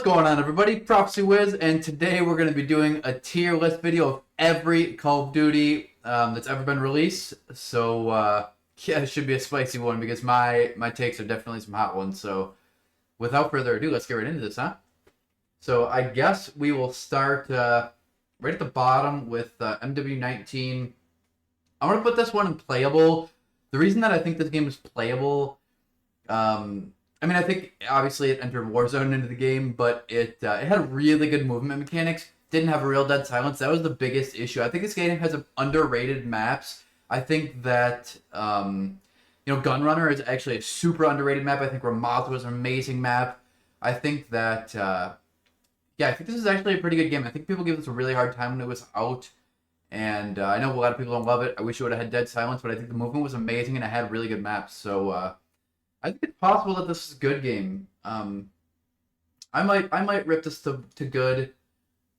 What's going on, everybody? Prophecy Wiz, and today we're going to be doing a tier list video of every Call of Duty that's ever been released. So, yeah, it should be a spicy one because my takes are definitely some hot ones. So, without further ado, let's get right into this, huh? So, I guess we will start right at the bottom with MW19. I'm going to put this one in playable. The reason that I think this game is playable, I think obviously it entered Warzone into the game, but it had really good movement mechanics. Didn't have a real dead silence. That was the biggest issue. I think this game has underrated maps. I think that Gunrunner is actually a super underrated map. I think Ramaz was an amazing map. I think that I think this is actually a pretty good game. I think people give this a really hard time when it was out. And I know a lot of people don't love it. I wish it would have had dead silence, but I think the movement was amazing and it had really good maps. So I think it's possible that this is a good game. I might rip this to good.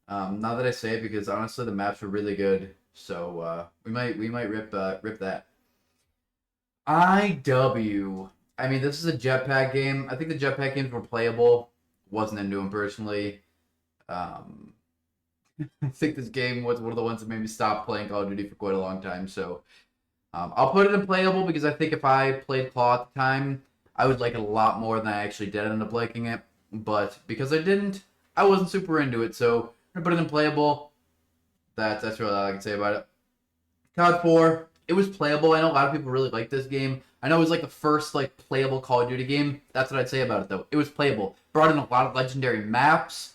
Now that I say it, because honestly the maps were really good. So we might rip that. IW. I mean, this is a jetpack game. I think the jetpack games were playable. Wasn't into them personally. I think this game was one of the ones that made me stop playing Call of Duty for quite a long time. So I'll put it in playable because I think if I played Claw at the time, I would like it a lot more than I actually did end up liking it. But because I didn't, I wasn't super into it. So I'm going to put it in playable. That's really all I can say about it. COD 4, it was playable. I know a lot of people really like this game. I know it was like the first playable Call of Duty game. That's what I'd say about it though. It was playable. Brought in a lot of legendary maps,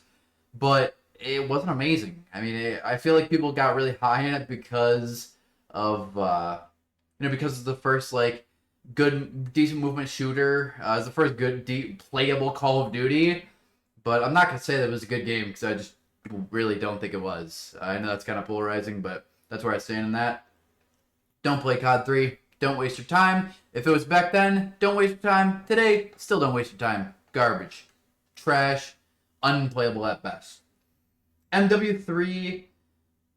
but it wasn't amazing. I mean, I feel like people got really high in it because of because it's the first good decent movement shooter. It's the first good deep playable Call of Duty. But I'm not gonna say that it was a good game because people really don't think it was. I know that's kind of polarizing, but that's where I stand in that. Don't play COD 3. Don't waste your time. If it was back then, don't waste your time. Today, still don't waste your time. Garbage. Trash. Unplayable at best. MW3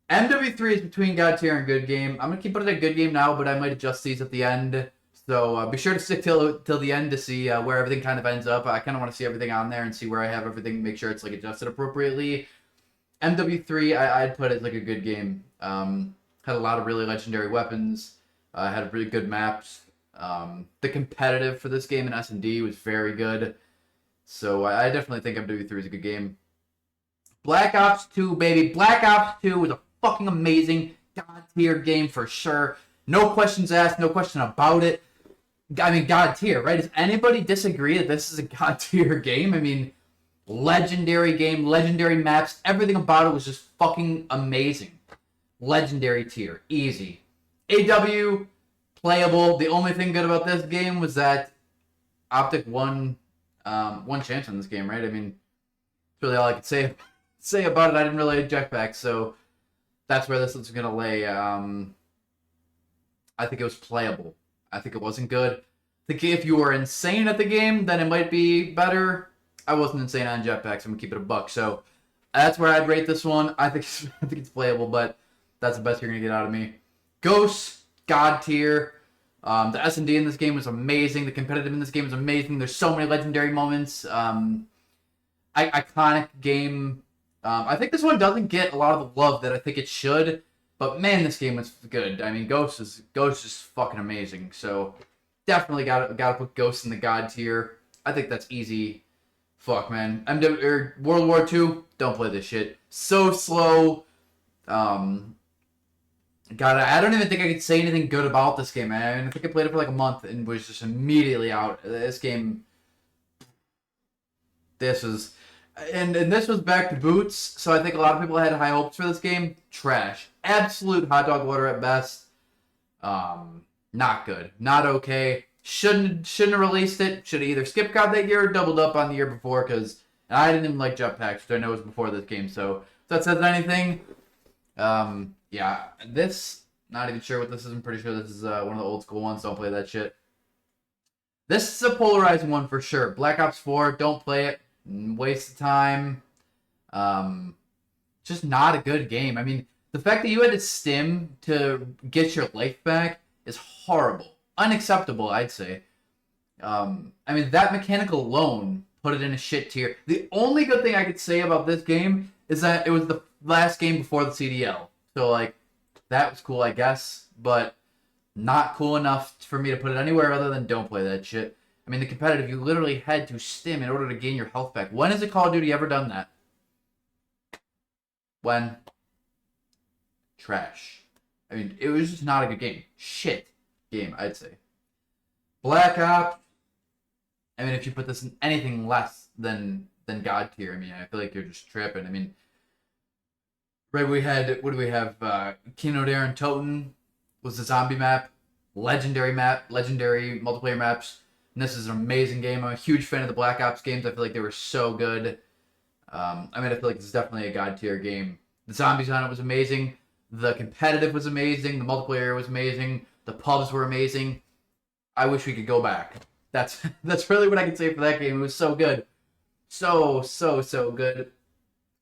is between God tier and good game. I'm gonna keep it at a good game now, but I might adjust these at the end. So be sure to stick till the end to see where everything kind of ends up. I kind of want to see everything on there and see where I have everything. Make sure it's adjusted appropriately. MW3 I'd put as a good game. Had a lot of really legendary weapons. Had really good maps. The competitive for this game in S&D was very good. So I definitely think MW3 is a good game. Black Ops 2, baby. Black Ops 2 was a fucking amazing God tier game for sure. No questions asked, no question about it. I mean, God tier, right? Does anybody disagree that this is a God tier game? I mean, legendary game, legendary maps, everything about it was just fucking amazing. Legendary tier, easy. AW, playable. The only thing good about this game was that Optic won one chance on this game, right? I mean, that's really all I could say about it. I didn't really like jetpacks, so that's where this is gonna lay. I think it was playable. I think it wasn't good. I think if you were insane at the game, then it might be better. I wasn't insane on jetpacks. I'm gonna keep it a buck. So that's where I'd rate this one. I think it's playable, but that's the best you're gonna get out of me. Ghosts, God tier. The S&D in this game was amazing. The competitive in this game was amazing. There's so many legendary moments. Iconic game. I think this one doesn't get a lot of the love that I think it should, but man, this game was good. I mean, Ghost is fucking amazing. So definitely gotta put Ghost in the God tier. I think that's easy. Fuck, man. World War II. Don't play this shit. So slow. God, I don't even think I could say anything good about this game, man. I think I played it for a month and was just immediately out. This game. This was. And this was back to boots, so I think a lot of people had high hopes for this game. Trash. Absolute hot dog water at best. Not good. Not okay. Shouldn't have released it. Should have either skipped COD that year or doubled up on the year before, because I didn't even like jetpacks, which I know was before this game, so if that says anything. Yeah, this, not even sure what this is. I'm pretty sure this is one of the old school ones. Don't play that shit. This is a polarizing one for sure. Black Ops 4, don't play it. Waste of time. Just not a good game. I mean, the fact that you had to stim to get your life back is horrible. Unacceptable, I'd say. I mean, that mechanic alone put it in a shit tier. The only good thing I could say about this game is that it was the last game before the CDL. So, like, that was cool, I guess, but not cool enough for me to put it anywhere other than don't play that shit. I mean, the competitive, you literally had to stim in order to gain your health back. When has a Call of Duty ever done that? When? Trash. I mean, it was just not a good game. Shit game, I'd say. Black Ops. I mean, if you put this in anything less than God tier, I mean, I feel like you're just tripping. I mean, right, what do we have? Kino Dare and Toten was the zombie map. Legendary multiplayer maps. And this is an amazing game. I'm a huge fan of the Black Ops games. I feel like they were so good. I mean, I feel like it's definitely a God tier game. The zombies on it was amazing. The competitive was amazing. The multiplayer was amazing. The pubs were amazing. I wish we could go back. That's really what I can say for that game. It was so good. So good.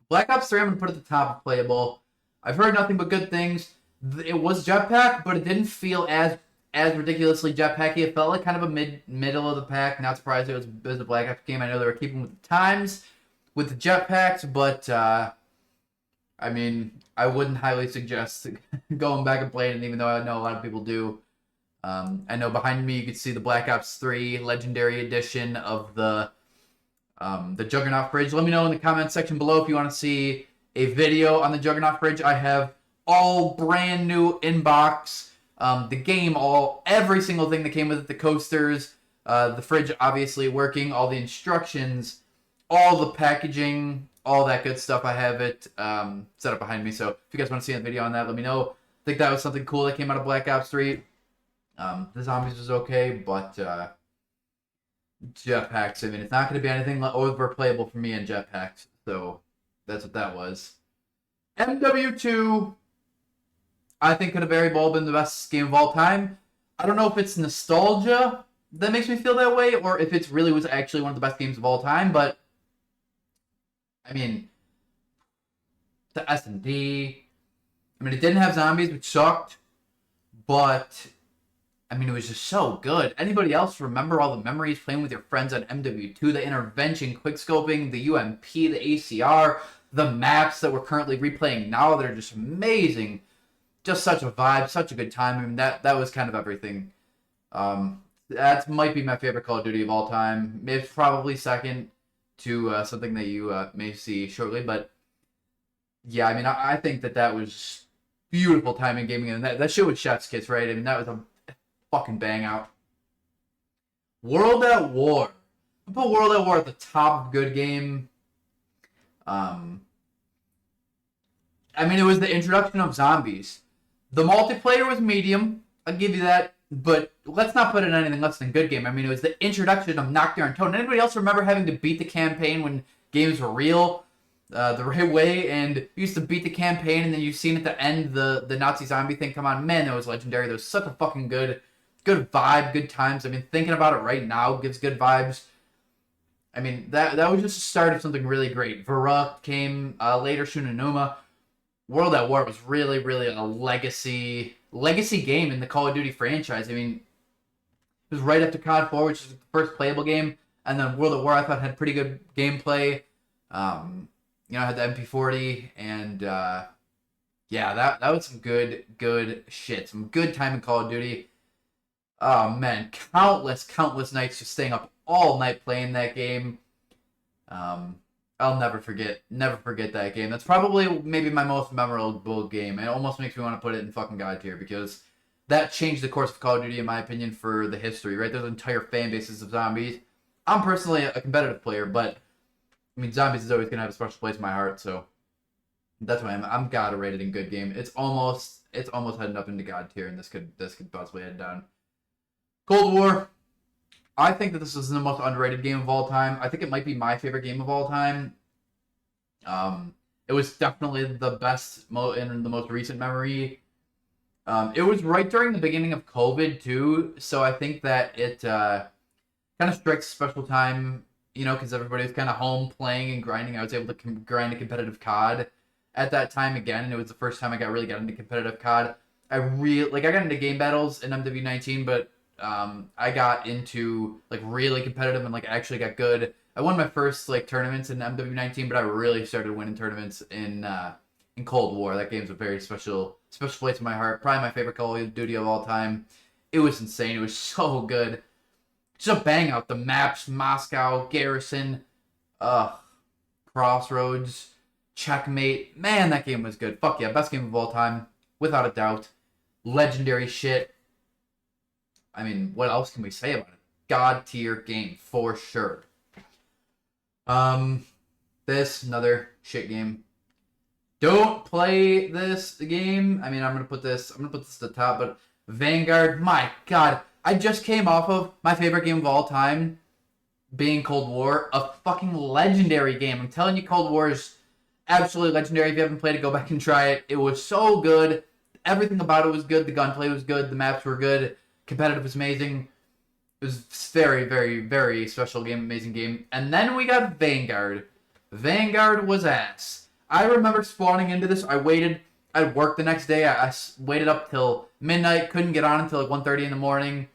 Black Ops 3 I'm going to put at the top of playable. I've heard nothing but good things. It was jetpack, but it didn't feel as ridiculously jetpacky. It felt like kind of a middle of the pack. Not surprised it was a Black Ops game. I know they were keeping with the times with the jetpacks, but I mean, I wouldn't highly suggest going back and playing it, even though I know a lot of people do. I know behind me you can see the Black Ops 3 Legendary Edition of the Juggernaut fridge. Let me know in the comment section below if you want to see a video on the Juggernaut fridge. I have all brand new inbox, the game, every single thing that came with it, the coasters, the fridge obviously working, all the instructions, all the packaging, all that good stuff. I have it set up behind me. So if you guys want to see a video on that, let me know. I think that was something cool that came out of Black Ops 3. The zombies was okay, but jetpacks, I mean, it's not going to be anything overplayable for me in jetpacks. So that's what that was. MW2, I think could have very well been the best game of all time. I don't know if it's nostalgia that makes me feel that way, or if it really was actually one of the best games of all time, but I mean, the S&D, I mean, it didn't have zombies, which sucked, but I mean, it was just so good. Anybody else remember all the memories playing with your friends on MW2, the intervention, quickscoping, the UMP, the ACR, the maps that we're currently replaying now that are just amazing. Just such a vibe, such a good time. I mean, that was kind of everything. That might be my favorite Call of Duty of all time. Maybe probably second to something that you may see shortly. But yeah, I mean, I think that was beautiful time in gaming. And that shit was chef's kiss, right? I mean, that was a fucking bang out. World at War. I put World at War at the top of good game. I mean, it was the introduction of zombies. The multiplayer was medium. I'll give you that. But let's not put it in anything less than good game. I mean, it was the introduction of Knockdown and Toad. Anybody else remember having to beat the campaign when games were real? The right way, and you used to beat the campaign, and then you've seen at the end the Nazi zombie thing come on. Man, that was legendary. That was such a fucking good vibe, good times. I mean, thinking about it right now gives good vibes. I mean, that was just the start of something really great. Vera came later, Shunanuma. World at War was really, really a legacy game in the Call of Duty franchise. I mean, it was right after COD 4, which was the first playable game, and then World at War I thought had pretty good gameplay. You know, I had the MP40, and yeah, that was some good shit. Some good time in Call of Duty. Oh man, countless nights just staying up all night playing that game. I'll never forget that game. That's probably maybe my most memorable game. It almost makes me want to put it in fucking God tier because that changed the course of Call of Duty in my opinion for the history, right? There's entire fan bases of zombies. I'm personally a competitive player, but I mean, zombies is always going to have a special place in my heart, so that's why I'm God rated in good game. It's almost heading up into God tier, and this could possibly head down. Cold War. I think that this is the most underrated game of all time. I think it might be my favorite game of all time. It was definitely the best in the most recent memory. It was right during the beginning of COVID too, so I think that it kind of strikes a special time, you know, because everybody was kind of home playing and grinding. I was able to grind a competitive COD at that time again, and it was the first time I really got into competitive COD. I got into game battles in MW19, but I got into like really competitive and like actually got good. I won my first like tournaments in MW19, but I really started winning tournaments in Cold War. That game's a very special place in my heart. Probably my favorite Call of Duty of all time. It was insane. It was so good. Just a bang out. The maps, Moscow, Garrison, Crossroads, Checkmate. Man, that game was good. Fuck yeah, best game of all time, without a doubt. Legendary shit. I mean, what else can we say about it? God tier game for sure. This another shit game. Don't play this game. I mean, I'm gonna put this at the top, but Vanguard. My God, I just came off of my favorite game of all time, being Cold War, a fucking legendary game. I'm telling you, Cold War is absolutely legendary. If you haven't played it, go back and try it. It was so good. Everything about it was good. The gunplay was good. The maps were good. Competitive was amazing. It was very, very, very special game, amazing game. And then we got Vanguard. Vanguard was ass. I remember spawning into this. I waited. I'd work the next day. I waited up till midnight. Couldn't get on until like 1:30 in the morning.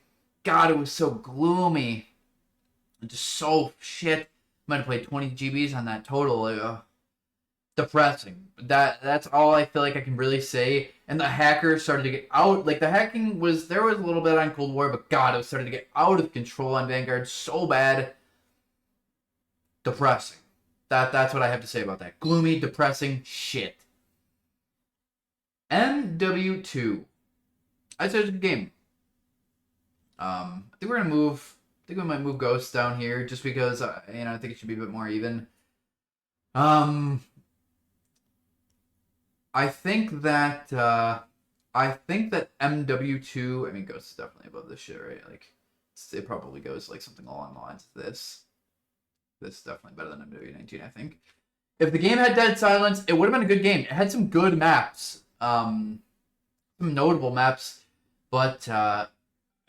God, it was so gloomy. Just so shit. Might have played 20 GBs on that total. Depressing. That's all I feel like I can really say. And the hackers started to get out. Like the hacking was, there was a little bit on Cold War, but God, it was starting to get out of control on Vanguard so bad. Depressing. That's what I have to say about that. Gloomy, depressing shit. MW2. I'd say it's a good game. I think we're gonna move. I think we might move Ghost down here just because I think it should be a bit more even. I think that MW2. I mean, Ghost is definitely above this shit, right? Like, it probably goes like something along the lines of this. This is definitely better than MW19, I think. If the game had Dead Silence, it would have been a good game. It had some good maps, some notable maps, but I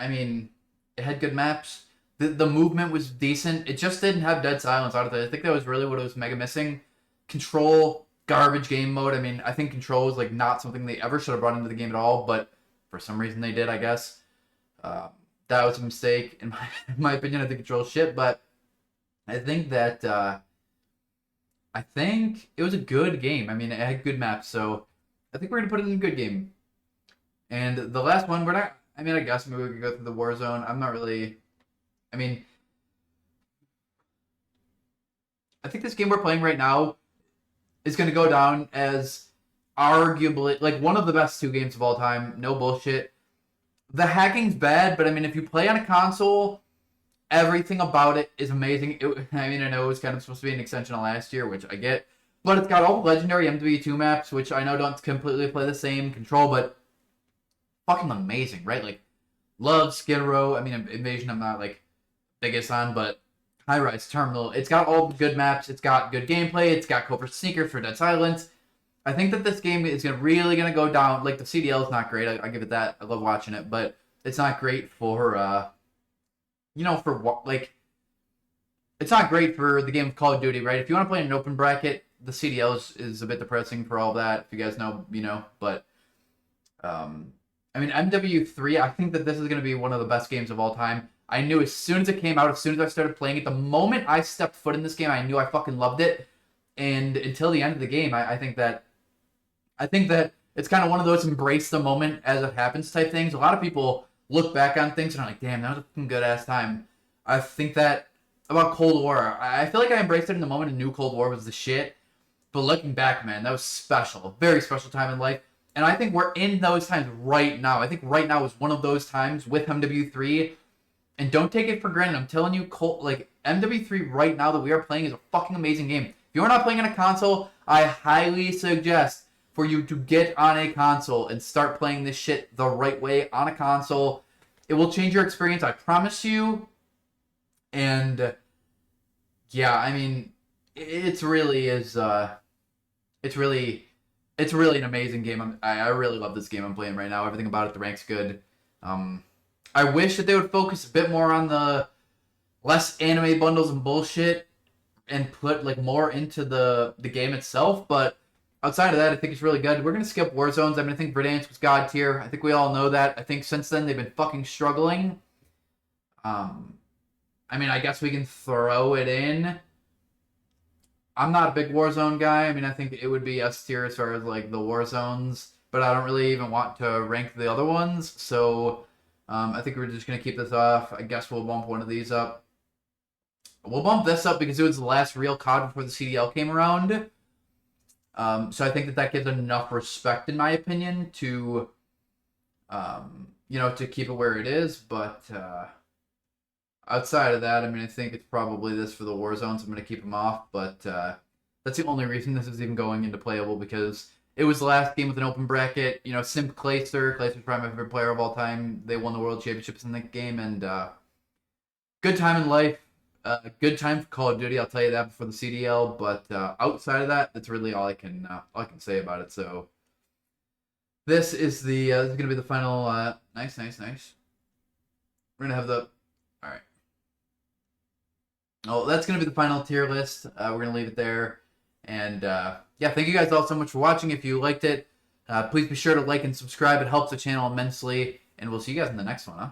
mean, it had good maps. The movement was decent. It just didn't have Dead Silence out of it. I think that was really what it was mega missing. Control, garbage game mode. I mean, I think Control was like not something they ever should have brought into the game at all, but for some reason they did, I guess. That was a mistake in my opinion. I think Control shit, but I think that I think it was a good game. I mean, it had good maps, so I think we're gonna put it in a good game. And the last one, we're not. I mean, I guess maybe we could go through the Warzone. I'm not really. I mean, I think this game we're playing right now is gonna go down as arguably like one of the best 2 games of all time. No bullshit. The hacking's bad, but I mean, if you play on a console, everything about it is amazing. I mean, I know it was kind of supposed to be an extension of last year, which I get, but it's got all the legendary MW2 maps, which I know don't completely play the same Control, but fucking amazing, right? Like, love Skid Row. I mean, Invasion I'm not like biggest on, but High Rise Terminal. It's got all the good maps. It's got good gameplay. It's got Covert Sneaker for Dead Silence. I think that this game is really gonna go down. Like, the CDL is not great. I give it that. I love watching it, but it's not great for for what, like, it's not great for the game of Call of Duty, right? If you want to play in an open bracket, the CDL is a bit depressing for all that. If you guys know, but I mean, MW3, I think that this is going to be one of the best games of all time. I knew as soon as it came out, as soon as I started playing it, the moment I stepped foot in this game, I knew I fucking loved it. And until the end of the game, I think that it's kind of one of those embrace the moment as it happens type things. A lot of people look back on things and are like, damn, that was a fucking good ass time. I think that about Cold War, I feel like I embraced it in the moment and knew Cold War was the shit. But looking back, man, that was special. A very special time in life. And I think we're in those times right now. I think right now is one of those times with MW3. And don't take it for granted. I'm telling you, MW3 right now that we are playing is a fucking amazing game. If you're not playing on a console, I highly suggest for you to get on a console and start playing this shit the right way on a console. It will change your experience, I promise you. And yeah, I mean, it's really an amazing game. I really love this game I'm playing right now. Everything about it, the rank's good. I wish that they would focus a bit more on the less anime bundles and bullshit and put like more into the game itself, but outside of that, I think it's really good. We're going to skip Warzones. I mean, I think Verdansk was God tier. I think we all know that. I think since then, they've been fucking struggling. I mean, I guess we can throw it in. I'm not a big Warzone guy. I mean, I think it would be S tier as far as like the Warzones, but I don't really even want to rank the other ones. So I think we're just gonna keep this off. I guess we'll bump one of these up. We'll bump this up because it was the last real COD before the CDL came around. So I think that gives enough respect, in my opinion, to to keep it where it is. But outside of that, I mean, I think it's probably this for the war zones. I'm going to keep them off, but that's the only reason this is even going into playable, because it was the last game with an open bracket. Simp Clayster. Clayster's probably my favorite player of all time. They won the world championships in that game, and good time in life. Good time for Call of Duty. I'll tell you that before the CDL. But outside of that, that's really all I can say about it. So this is going to be the final. Nice. We're gonna have the. All right. Oh, that's going to be the final tier list. We're going to leave it there. And yeah, thank you guys all so much for watching. If you liked it, please be sure to like and subscribe. It helps the channel immensely. And we'll see you guys in the next one, huh?